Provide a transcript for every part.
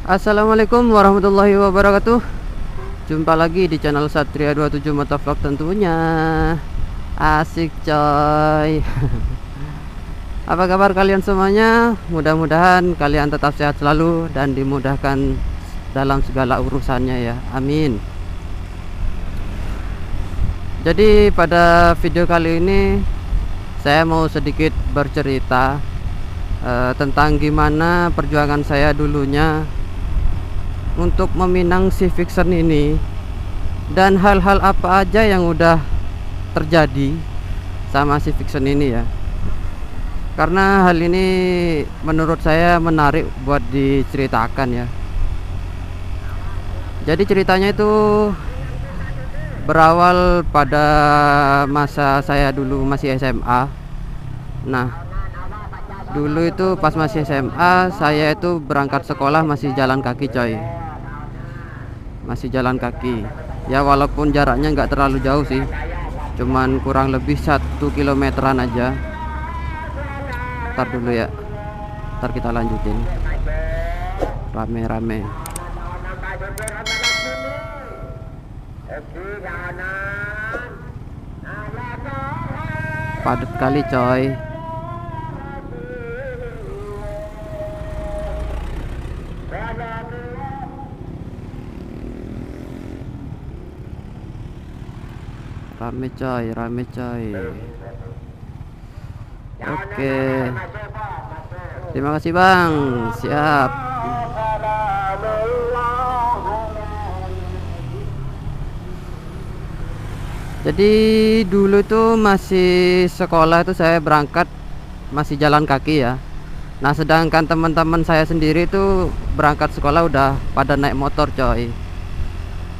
Assalamualaikum warahmatullahi wabarakatuh. Jumpa lagi di channel Satria 27 Motovlog tentunya. Asik coy. Apa kabar kalian semuanya? Mudah-mudahan kalian tetap sehat selalu dan dimudahkan dalam segala urusannya ya. Amin. Jadi pada video kali ini saya mau sedikit bercerita tentang gimana perjuangan saya dulunya untuk meminang si Vixen ini, dan hal-hal apa aja yang udah terjadi sama si Vixen ini ya. Karena hal ini menurut saya menarik buat diceritakan ya. Jadi ceritanya itu berawal pada masa saya dulu masih SMA. Nah, dulu itu pas masih SMA saya itu berangkat sekolah masih jalan kaki coy. Masih jalan kaki ya, walaupun jaraknya nggak terlalu jauh sih, cuman kurang lebih 1 kilometeran aja. Ntar dulu ya, ntar kita lanjutin rame-rame. Padat kali coy. Rame coy, rame coy. Oke, terima kasih bang. Siap. Jadi dulu tuh masih sekolah itu saya berangkat masih jalan kaki ya. Nah sedangkan teman-teman saya sendiri tuh berangkat sekolah udah pada naik motor coy.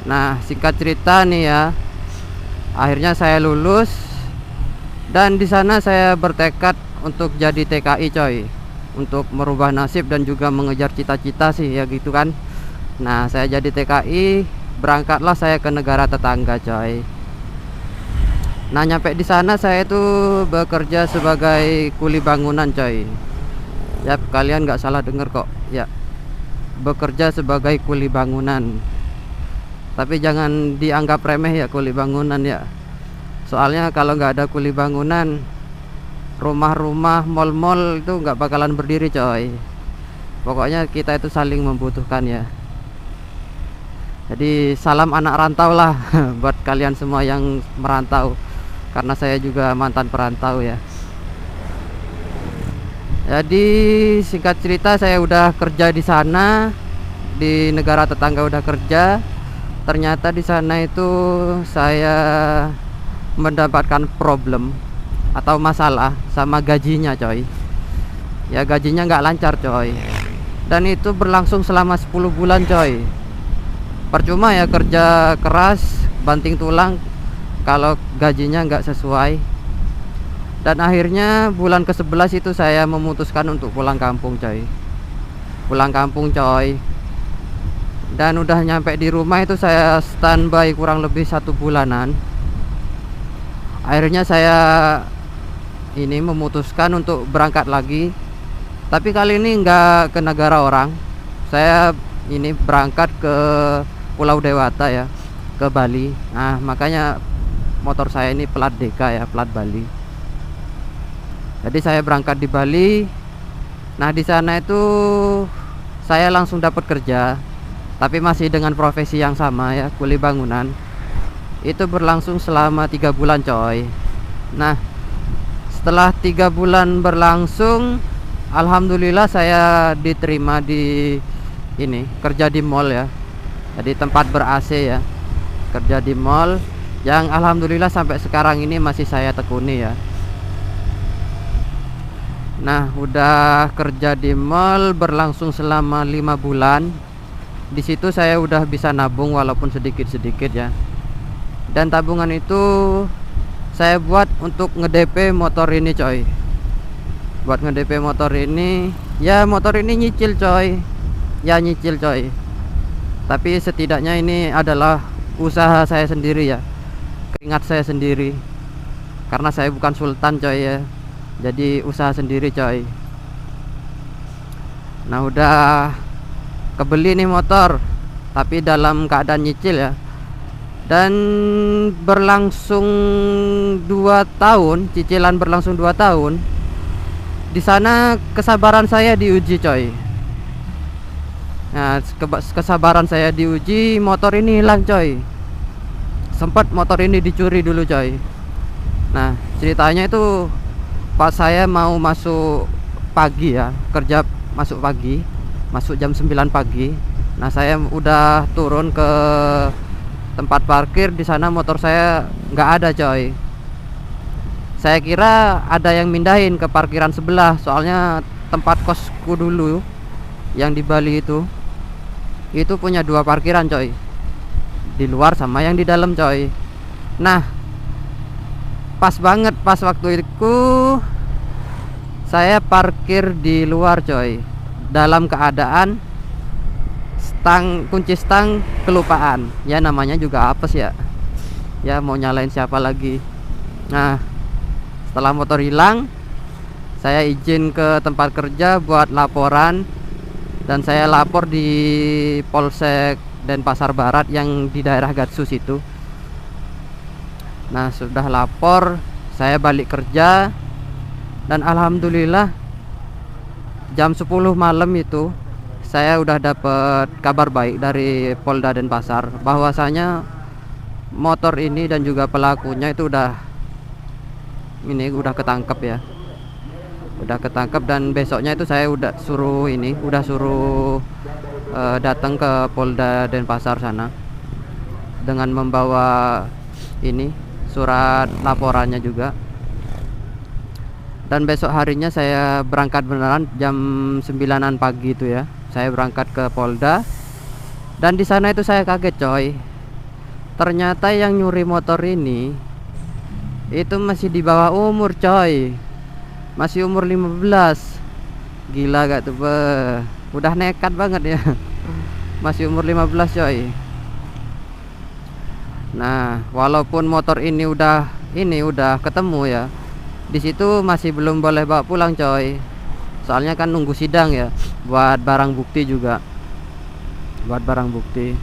Nah singkat cerita nih ya, akhirnya saya lulus dan di sana saya bertekad untuk jadi TKI coy, untuk merubah nasib dan juga mengejar cita-cita sih ya gitu kan. Nah saya jadi TKI, berangkatlah saya ke negara tetangga coy. Nah nyampe di sana saya tuh bekerja sebagai kuli bangunan coy. Ya kalian nggak salah denger kok ya, bekerja sebagai kuli bangunan. Tapi jangan dianggap remeh ya kuli bangunan ya. Soalnya kalau nggak ada kuli bangunan, rumah-rumah, mal-mal itu nggak bakalan berdiri coy. Pokoknya kita itu saling membutuhkan ya. Jadi salam anak rantau lah buat kalian semua yang merantau, karena saya juga mantan perantau ya. Jadi singkat cerita saya udah kerja di sana, di negara tetangga udah kerja. Ternyata di sana itu saya mendapatkan problem atau masalah sama gajinya coy. Ya gajinya nggak lancar coy. Dan itu berlangsung selama 10 bulan coy. Percuma ya kerja keras banting tulang kalau gajinya nggak sesuai. Dan akhirnya bulan ke-11 itu saya memutuskan untuk pulang kampung coy. Pulang kampung coy. Dan udah nyampe di rumah itu saya standby kurang lebih 1 bulanan. Akhirnya saya ini memutuskan untuk berangkat lagi. Tapi kali ini nggak ke negara orang. Saya ini berangkat ke Pulau Dewata ya, ke Bali. Nah makanya motor saya ini plat DK ya, plat Bali. Jadi saya berangkat di Bali. Nah di sana itu saya langsung dapat kerja, tapi masih dengan profesi yang sama ya, kuli bangunan. Itu berlangsung selama 3 bulan coy. Nah setelah 3 bulan berlangsung, alhamdulillah saya diterima di ini, kerja di mall ya. Jadi tempat ber AC ya, kerja di mall yang alhamdulillah sampai sekarang ini masih saya tekuni ya. Nah udah kerja di mall berlangsung selama 5 bulan. Di situ saya udah bisa nabung walaupun sedikit-sedikit ya. Dan tabungan itu saya buat untuk nge-DP motor ini coy. Buat nge-DP motor ini. Ya motor ini nyicil coy. Ya nyicil coy. Tapi setidaknya ini adalah usaha saya sendiri ya, keringat saya sendiri. Karena saya bukan sultan coy ya. Jadi usaha sendiri coy. Nah udah kebeli nih motor, tapi dalam keadaan nyicil ya. Dan berlangsung 2 tahun, cicilan berlangsung 2 tahun. Di sana kesabaran saya diuji coy. Nah, kesabaran saya diuji, motor ini hilang coy. Sempat motor ini dicuri dulu coy. Nah, ceritanya itu pas saya mau masuk pagi ya, kerja masuk pagi, masuk jam 9 pagi. Nah, saya udah turun ke tempat parkir, di sana motor saya nggak ada coy. Saya kira ada yang mindahin ke parkiran sebelah, soalnya tempat kosku dulu yang di Bali itu punya 2 parkiran coy, di luar sama yang di dalam coy. Nah, pas banget pas waktu itu saya parkir di luar coy, dalam keadaan kunci stang kelupaan. Ya namanya juga apes ya, ya mau nyalain siapa lagi. Nah, setelah motor hilang, saya izin ke tempat kerja buat laporan, dan saya lapor di Polsek Denpasar Barat yang di daerah Gatsus itu. Nah, sudah lapor, saya balik kerja, dan alhamdulillah jam 10 malam itu saya udah dapat kabar baik dari Polda Denpasar, bahwasanya motor ini dan juga pelakunya itu udah ketangkep ya. Udah ketangkep, dan besoknya itu saya udah suruh datang ke Polda Denpasar sana dengan membawa surat laporannya juga. Dan besok harinya saya berangkat beneran jam 9-an pagi itu ya. Saya berangkat ke Polda, dan di sana itu saya kaget coy. Ternyata yang nyuri motor ini itu masih di bawah umur coy. Masih umur 15. Gila gak tuh, udah nekat banget ya. Masih umur 15 coy. Nah, walaupun motor ini udah ketemu ya, di situ masih belum boleh bawa pulang coy. Soalnya kan nunggu sidang ya, buat barang bukti juga. Buat barang bukti.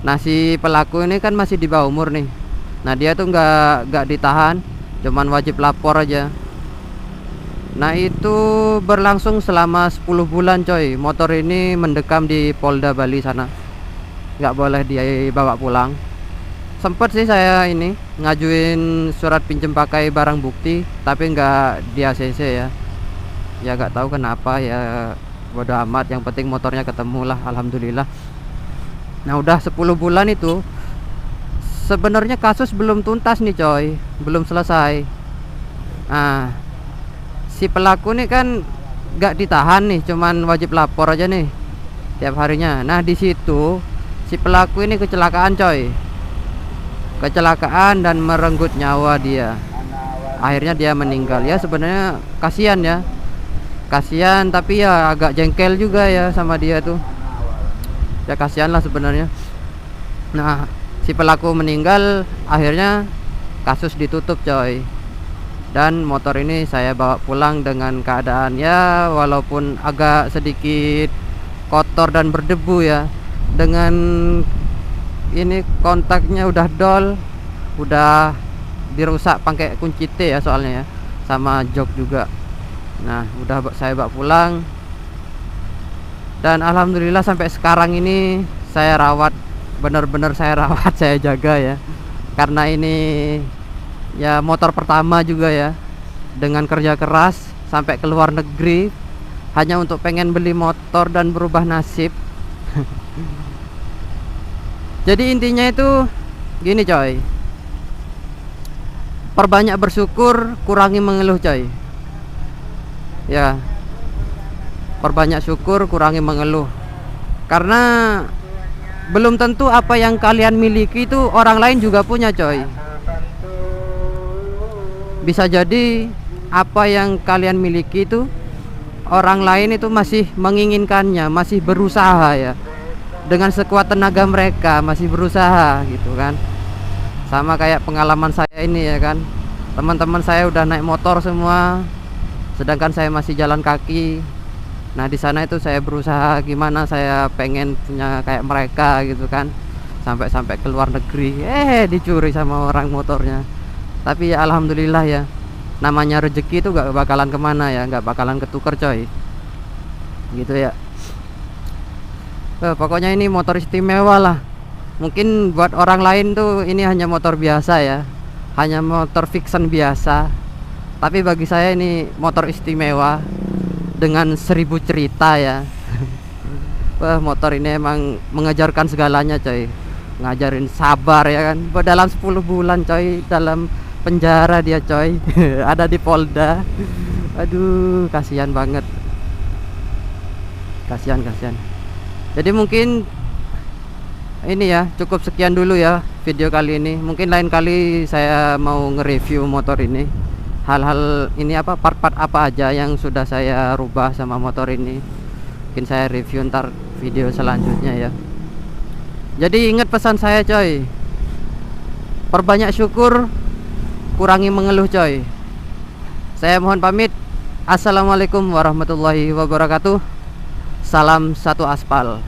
Nah, si pelaku ini kan masih di bawah umur nih. Nah, dia tuh nggak ditahan, cuman wajib lapor aja. Nah, itu berlangsung selama 10 bulan coy. Motor ini mendekam di Polda Bali sana, nggak boleh dibawa pulang. Sempet sih saya ngajuin surat pinjam pakai barang bukti, tapi nggak di ACC ya. Ya nggak tahu kenapa ya, bodo amat, yang penting motornya ketemu lah, alhamdulillah. Nah, udah 10 bulan itu sebenarnya kasus belum tuntas nih coy, belum selesai. Nah, si pelaku nih kan nggak ditahan nih, cuman wajib lapor aja nih tiap harinya. Nah, di situ si pelaku ini kecelakaan coy, kecelakaan dan merenggut nyawa dia. Akhirnya dia meninggal. Ya sebenarnya kasihan ya, kasihan, tapi ya agak jengkel juga ya sama dia tuh. Ya kasihan lah sebenarnya. Nah, si pelaku meninggal, akhirnya kasus ditutup coy. Dan motor ini saya bawa pulang dengan keadaan ya walaupun agak sedikit kotor dan berdebu ya. Dengan kontaknya udah dol, udah dirusak pakai kunci T ya soalnya ya, sama jok juga. Nah, udah saya bawa pulang, dan alhamdulillah sampai sekarang ini saya rawat, bener-bener saya rawat, saya jaga ya, karena ini ya motor pertama juga ya, dengan kerja keras sampai ke luar negeri hanya untuk pengen beli motor dan berubah nasib. Jadi intinya itu gini coy, perbanyak bersyukur, kurangi mengeluh coy. Ya, perbanyak syukur, kurangi mengeluh. Karena belum tentu apa yang kalian miliki itu orang lain juga punya coy. Bisa jadi apa yang kalian miliki itu orang lain itu masih menginginkannya, masih berusaha ya, dengan sekuat tenaga mereka masih berusaha gitu kan. Sama kayak pengalaman saya ini ya kan, teman-teman saya udah naik motor semua, sedangkan saya masih jalan kaki. Nah di sana itu saya berusaha gimana saya pengen punya kayak mereka gitu kan, sampai ke luar negeri, dicuri sama orang motornya. Tapi ya alhamdulillah ya, namanya rezeki itu gak bakalan kemana ya, gak bakalan ketuker coy, gitu ya. Pokoknya ini motor istimewa lah. Mungkin buat orang lain tuh ini hanya motor biasa ya, hanya motor fiction biasa. Tapi bagi saya ini motor istimewa dengan 1000 cerita ya. Motor ini emang mengajarkan segalanya coy. Ngajarin sabar ya kan. Dalam 10 bulan coy, dalam penjara dia coy. Ada di Polda. Aduh, kasihan banget. Kasihan. Jadi mungkin ini ya, cukup sekian dulu ya video kali ini. Mungkin lain kali saya mau nge-review motor ini. Hal-hal ini apa, part-part apa aja yang sudah saya rubah sama motor ini. Mungkin saya review ntar video selanjutnya ya. Jadi ingat pesan saya coy, perbanyak syukur, kurangi mengeluh coy. Saya mohon pamit. Assalamualaikum warahmatullahi wabarakatuh. Salam satu aspal.